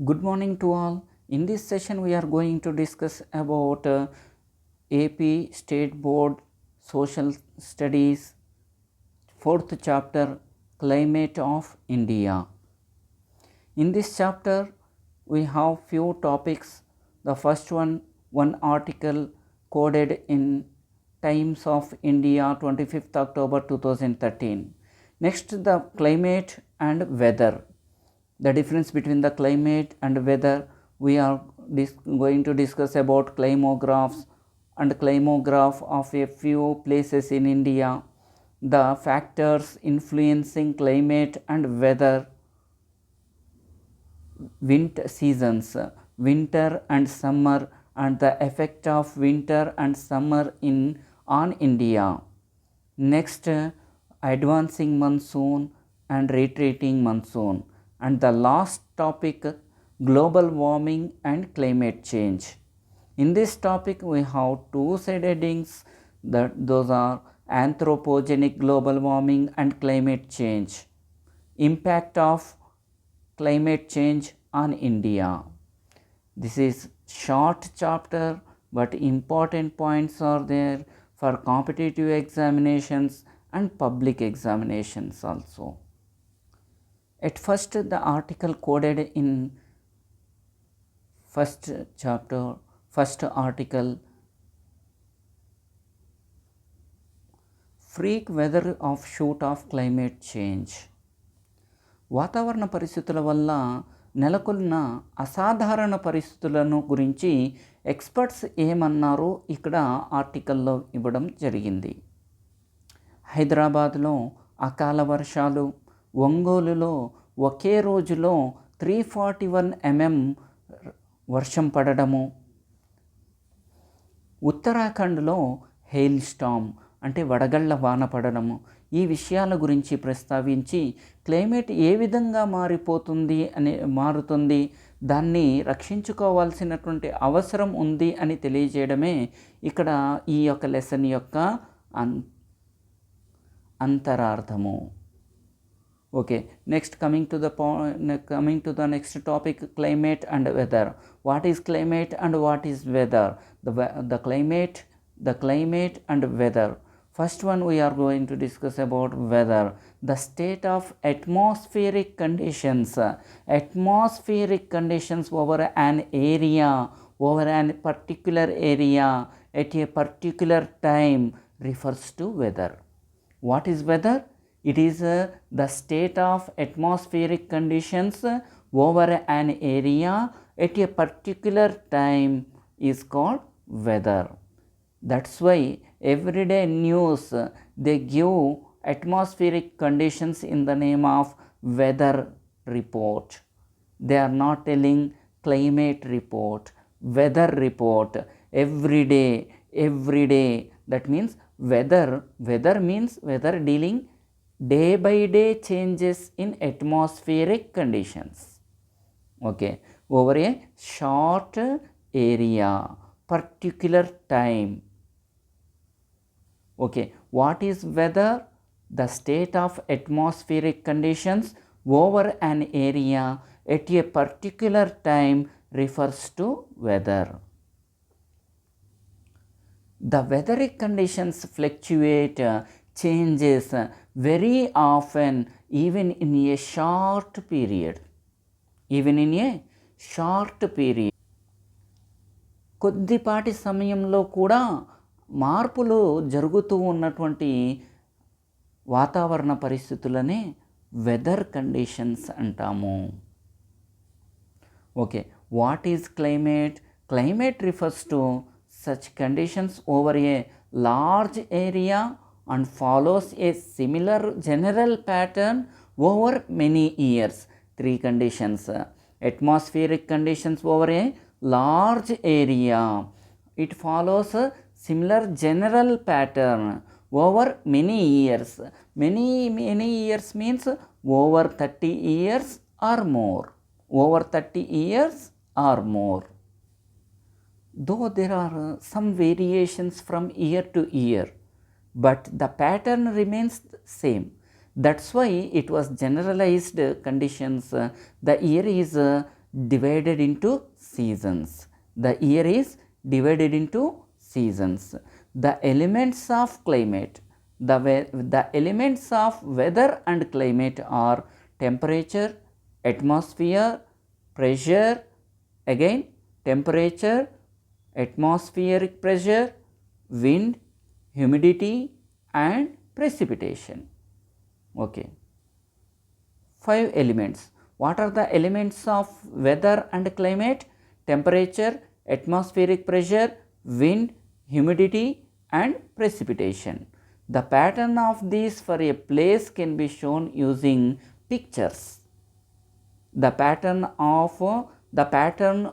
Good morning to all. In this session, we are going to discuss about AP State Board Social Studies, 4th chapter, Climate of India. In this chapter, we have few topics. The first one article coded in Times of India, 25th October 2013. Next, the climate and weather. The difference between the climate and weather, we are going to discuss about climographs and climograph of a few places in India, the factors influencing climate and weather, winter seasons, winter and summer, and the effect of winter and summer on India. Next, advancing monsoon and retreating monsoon. And the last topic, global warming and climate change. In this topic, we have two subheadings, those are anthropogenic global warming and climate change. Impact of climate change on India. This is short chapter, but important points are there for competitive examinations and public examinations also. At first, the article coded in first chapter, first article, freak weather offshoot of climate change. వాతావరణ పరిస్థితుల వల్ల నెలకొన్న అసాధారణ పరిస్థితులను గురించి experts ఏమన్నారో ఇక్కడ ఆర్టికల్లో ఇవ్వడం జరిగింది. హైదరాబాద్లో అకాల వర్షాలు, ఒంగోలులో ఒకే రోజులో 341 mm వర్షం పడడము, ఉత్తరాఖండ్లో హెయిల్ స్టామ్ అంటే వడగళ్ల వాన పడడము, ఈ విషయాల గురించి ప్రస్తావించి క్లైమేట్ ఏ విధంగా మారుతుంది, దాన్ని రక్షించుకోవాల్సినటువంటి అవసరం ఉంది అని తెలియజేయడమే ఇక్కడ ఈ యొక్క లెసన్ యొక్క అంతరార్థము. Okay, next coming to the next topic, climate and weather. What is climate and what is weather? The climate and weather. First one, we are going to discuss about weather, the state of atmospheric conditions. Atmospheric conditions over an area, over a particular area at a particular time refers to weather. What is weather? It is the state of atmospheric conditions over an area at a particular time is called weather. That's why everyday news, they give atmospheric conditions in the name of weather report. They are not telling climate report, weather report. Every day. That means weather means weather dealing day by day changes in atmospheric conditions. Okay, over a short area, particular time. Okay, what is weather? The state of atmospheric conditions over an area at a particular time refers to weather. The weather conditions fluctuate, changes very often, even in a short period. కొద్దిపాటి సమయంలో కూడా మార్పులు జరుగుతూ ఉన్నటువంటి వాతావరణ పరిస్థితులనే weather conditions అంటాము. Okay, what is climate? Climate refers to such conditions over a large area and follows a similar general pattern over many years. Three conditions: atmospheric conditions over a large area, it follows a similar general pattern over many years. Many years means over 30 years or more. Over 30 years or more. Though there are some variations from year to year, but the pattern remains same. That's why it was generalized conditions. The year is divided into seasons. The year is divided into seasons. The elements of climate, the elements of weather and climate are temperature, atmosphere, pressure, again temperature, atmospheric pressure, wind, humidity and precipitation. Okay. 5 elements. What are the elements of weather and climate? Temperature, atmospheric pressure, wind, humidity and precipitation. The pattern of these for a place can be shown using pictures. The pattern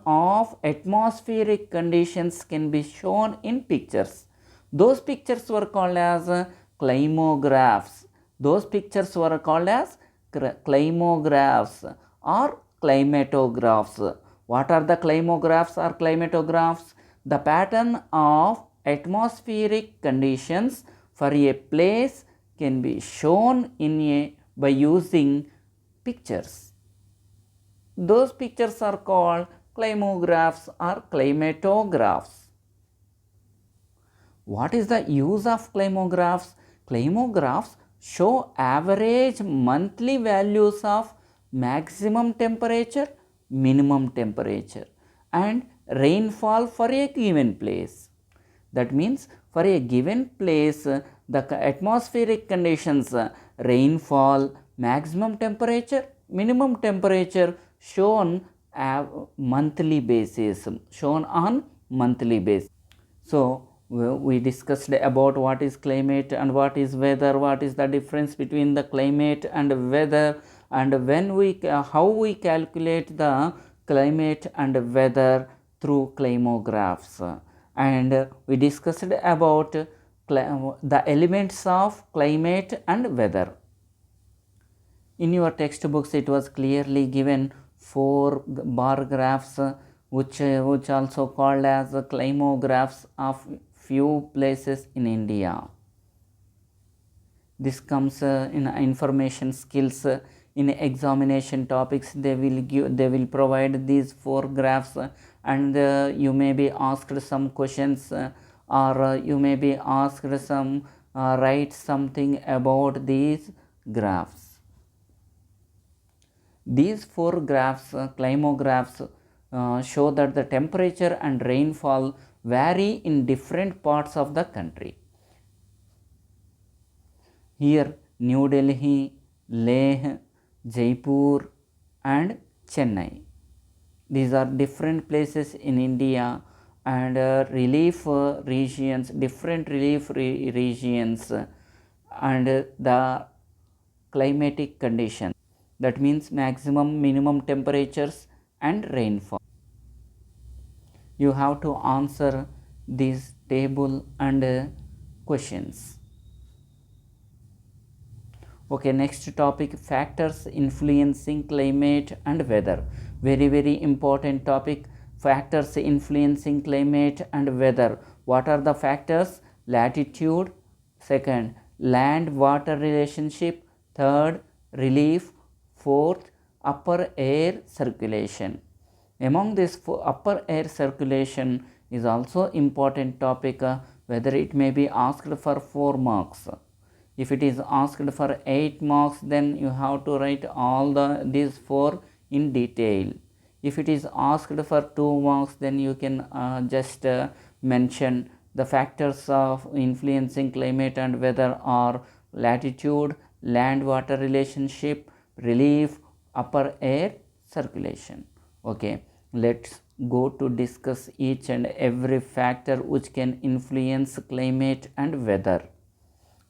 of atmospheric conditions can be shown in pictures. Those pictures were called as climographs. Those pictures were called as climographs or climatographs. What are the climographs or climatographs? The pattern of atmospheric conditions for a place can be shown by using pictures. Those pictures are called climographs or climatographs. What is the use of climographs? Climographs show average monthly values of maximum temperature, minimum temperature and rainfall for a given place. That means for a given place, the atmospheric conditions, rainfall, maximum temperature, minimum temperature shown on monthly basis. So we discussed about what is climate and what is weather, what is the difference between the climate and weather, and how we calculate the climate and weather through climographs. And we discussed about the elements of climate and weather. In your textbooks it was clearly given 4 bar graphs which also called as climographs of few places in India. This comes in information skills. In examination topics they will provide these 4 graphs, and you may be asked some questions or you may be asked some write something about these graphs. These 4 graphs, climographs, show that the temperature and rainfall vary in different parts of the country. Here New Delhi, Leh, Jaipur and Chennai. These are different places in India, and relief regions, different relief regions and the climatic conditions. That means maximum, minimum temperatures and rainfall. You have to answer this table and questions. Okay, next topic, factors influencing climate and weather. Very important topic, factors influencing climate and weather. What are the factors? Latitude, second land water relationship, third relief, fourth upper air circulation. Among this upper air circulation is also important topic, whether it may be asked for 4 marks. If it is asked for 8 marks, then you have to write all these 4 in detail. If it is asked for 2 marks, then you can just mention the factors of influencing climate and weather are latitude, land water relationship, relief, upper air circulation. Okay, let's go to discuss each and every factor which can influence climate and weather.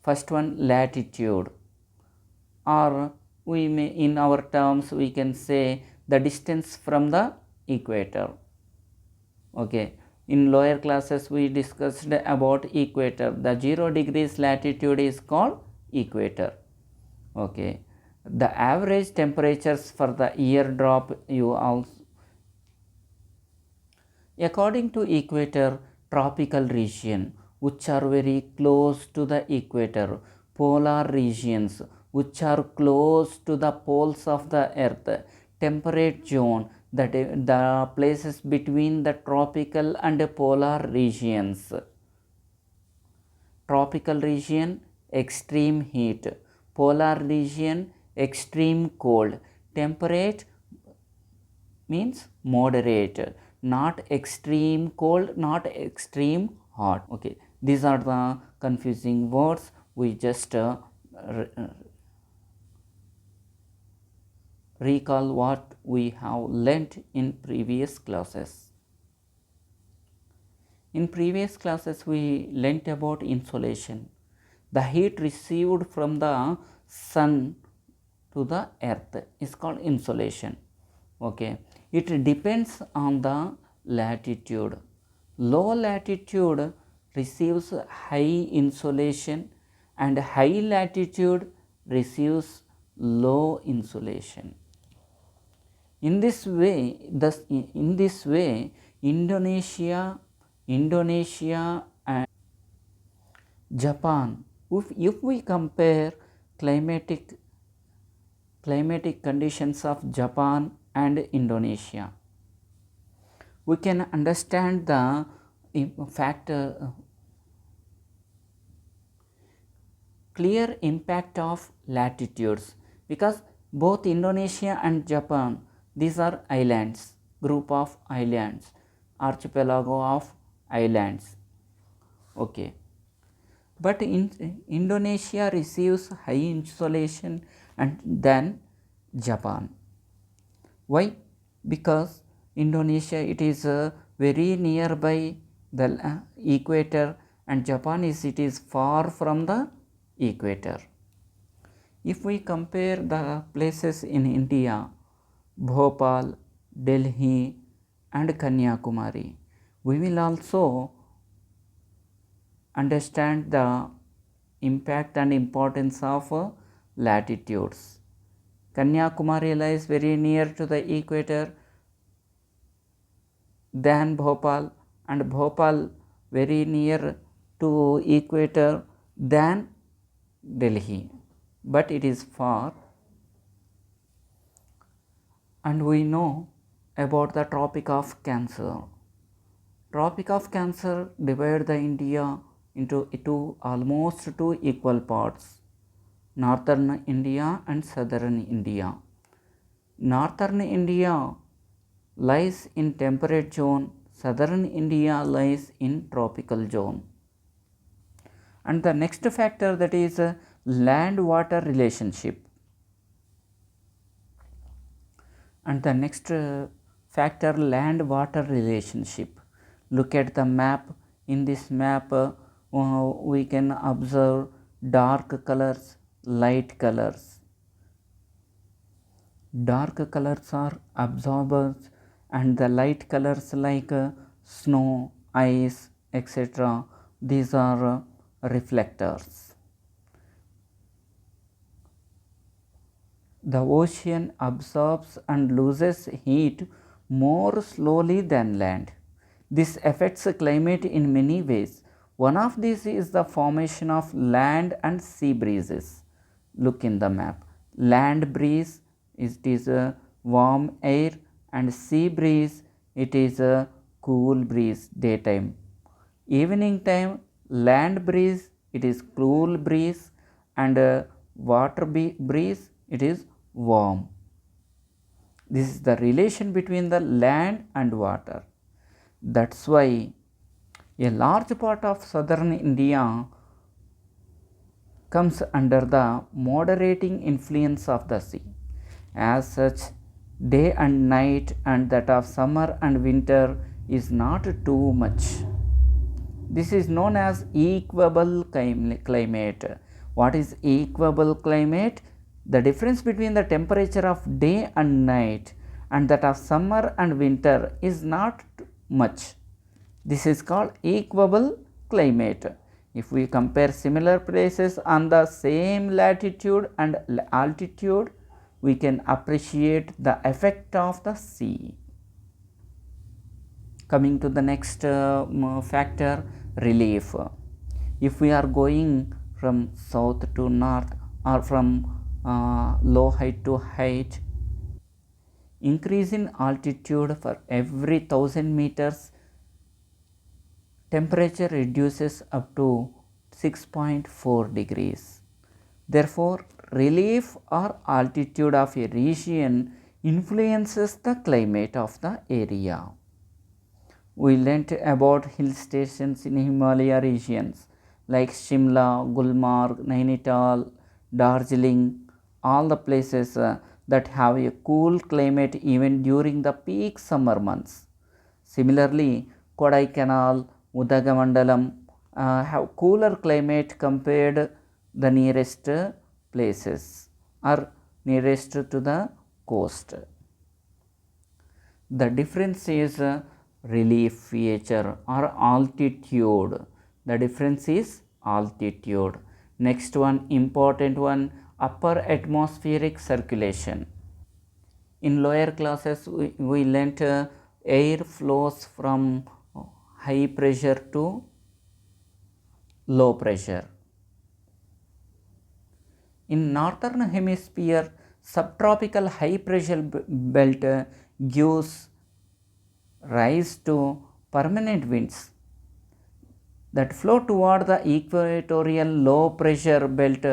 First one, latitude, or we may, in our terms we can say the distance from the equator. Okay, in lower classes we discussed about equator. The 0 degrees latitude is called equator. Okay, the average temperatures for the year drop you also. According to equator, tropical region which are very close to the equator, polar regions which are close to the poles of the earth, temperate zone the places between the tropical and polar regions. Tropical region, extreme heat. Polar region, extreme cold. Temperate means moderate, not extreme cold, not extreme hot. Okay, these are the confusing words. We just recall what we have learnt in previous classes. In previous classes, we learnt about insolation. The heat received from the sun to the earth is called insolation. Okay, it depends on the latitude. Low latitude receives high insolation and high latitude receives low insolation. In this way, Indonesia and Japan, if we compare climatic conditions of Japan and Indonesia, we can understand the clear impact of latitudes, because both Indonesia and Japan, these are islands, group of islands, archipelago of islands. Okay, but Indonesia receives high insolation and then Japan. Why? Because Indonesia, it is very nearby the equator, and Japan it is far from the equator. If we compare the places in India, Bhopal, Delhi and Kanyakumari, we will also understand the impact and importance of latitudes. Kanyakumari lies very near to the equator than Bhopal, and Bhopal very near to equator than Delhi, but it is far. And we know about the Tropic of Cancer. Tropic of Cancer divide the India into almost two equal parts, northern India and southern India. Northern India lies in temperate zone, southern India lies in tropical zone. And the next factor, that is land water relationship. And the next factor, land water relationship. Look at the map. In this map we can observe dark colors, light colors. Dark colors are absorbers and the light colors like snow, ice, etc., these are reflectors. The ocean absorbs and loses heat more slowly than land. This affects climate in many ways. One of these is the formation of land and sea breezes. Look in the map. Land breeze, it is a warm air, and sea breeze, it is a cool breeze daytime. Evening time, land breeze, it is cool breeze, and water breeze, it is warm. This is the relation between the land and water. That's why a large part of southern India comes under the moderating influence of the sea. As such, day and night and that of summer and winter is not too much. This is known as equable climate. What is equable climate? The difference between the temperature of day and night and that of summer and winter is not much. This is called equable climate. If we compare similar places on the same latitude and altitude, we can appreciate the effect of the sea. Coming to the next factor, relief. If we are going from south to north or from low height to height, increase in altitude for every 1000 meters, temperature reduces up to 6.4 degrees. Therefore, relief or altitude of a region influences the climate of the area. We learnt about hill stations in Himalaya regions like Shimla, Gulmarg, Nainital, Darjeeling, all the places that have a cool climate even during the peak summer months. Similarly, Kodaikanal, Udagamandalam have cooler climate compared the nearest places or nearest to the coast. The difference is relief feature or altitude. The difference is altitude. Next one, important one, upper atmospheric circulation. In lower classes, we learnt air flows from high pressure to low pressure. In northern hemisphere, subtropical high pressure belt gives rise to permanent winds that flow toward the equatorial low pressure belt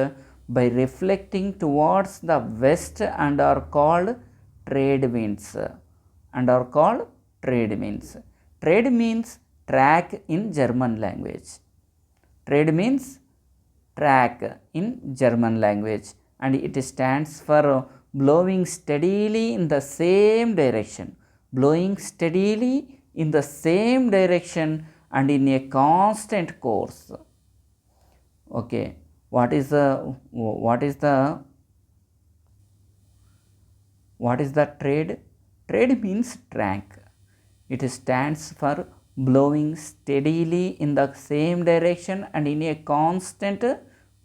by reflecting towards the west and are called trade winds. Trade means track in German language. Trade means track in German language, and it stands for blowing steadily in the same direction. Blowing steadily in the same direction and in a constant course. Okay, what is the trade? Trade means track. It stands for blowing steadily in the same direction and in a constant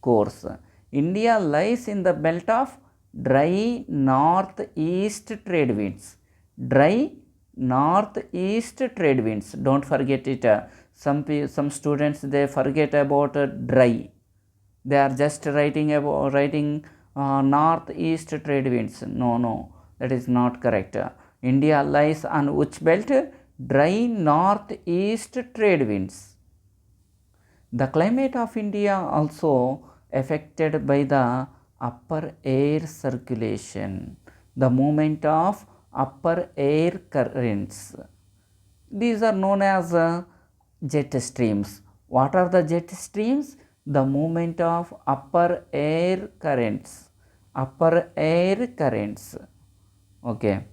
course. India lies in the belt of dry northeast trade winds. Dry northeast trade winds. Don't forget it. Some students, they forget about dry. They are just writing northeast trade winds. No, that is not correct. India lies on which belt? Dry northeast trade winds. The climate of India also affected by the upper air circulation, the movement of upper air currents. These are known as jet streams. What are the jet streams? The movement of upper air currents. Upper air currents. Okay.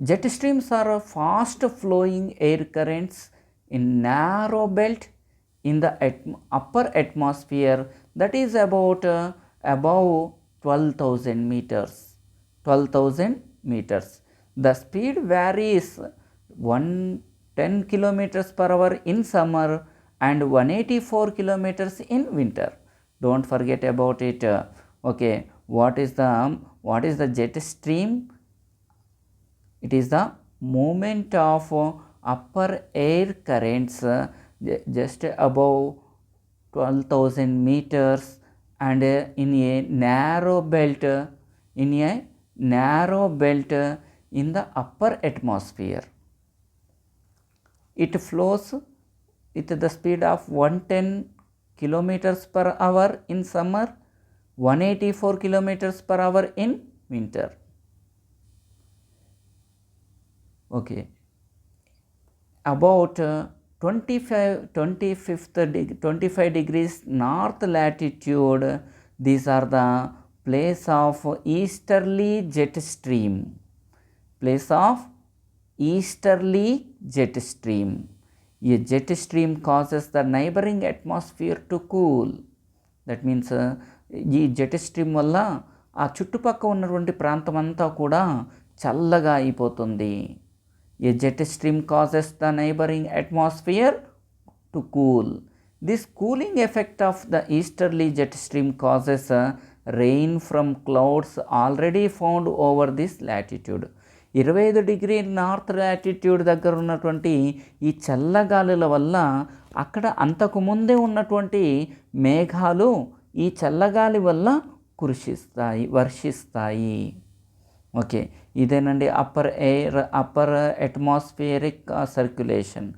Jet streams are fast flowing air currents in narrow belt in the upper atmosphere, that is about above 12,000 meters. 12,000 meters. The speed varies 110 kilometers per hour in summer and 184 kilometers in winter. Don't forget about it. Okay, what is the jet stream? It is the movement of upper air currents just above 12,000 meters and in a narrow belt in the upper atmosphere. It flows with the speed of 110 kilometers per hour in summer, 184 kilometers per hour in winter. Okay, about 25 degrees north latitude, these are the place of easterly jet stream. Place of easterly jet stream. A jet stream causes the neighboring atmosphere to cool. That means ఈ jet stream వల్ల ఆ చుట్టుపక్కల ఉన్నటువంటి ప్రాంతం అంతా కూడా చల్లగా అయిపోతుంది. A jet stream causes the neighboring atmosphere to cool. This cooling effect of the easterly jet stream causes rain from clouds already found over this latitude. 25 degree north latitude దగ్గర ఉన్నటువంటి ఈ చల్లగాలుల వల్ల అక్కడ అంతకుముందే ఉన్నటువంటి మేఘాలు ఈ చల్లగాలి వల్ల వర్షిస్తాయి. ఓకే, ఇదేనండి అప్పర్ అట్మాస్ఫియరిక్ సర్క్యులేషన్.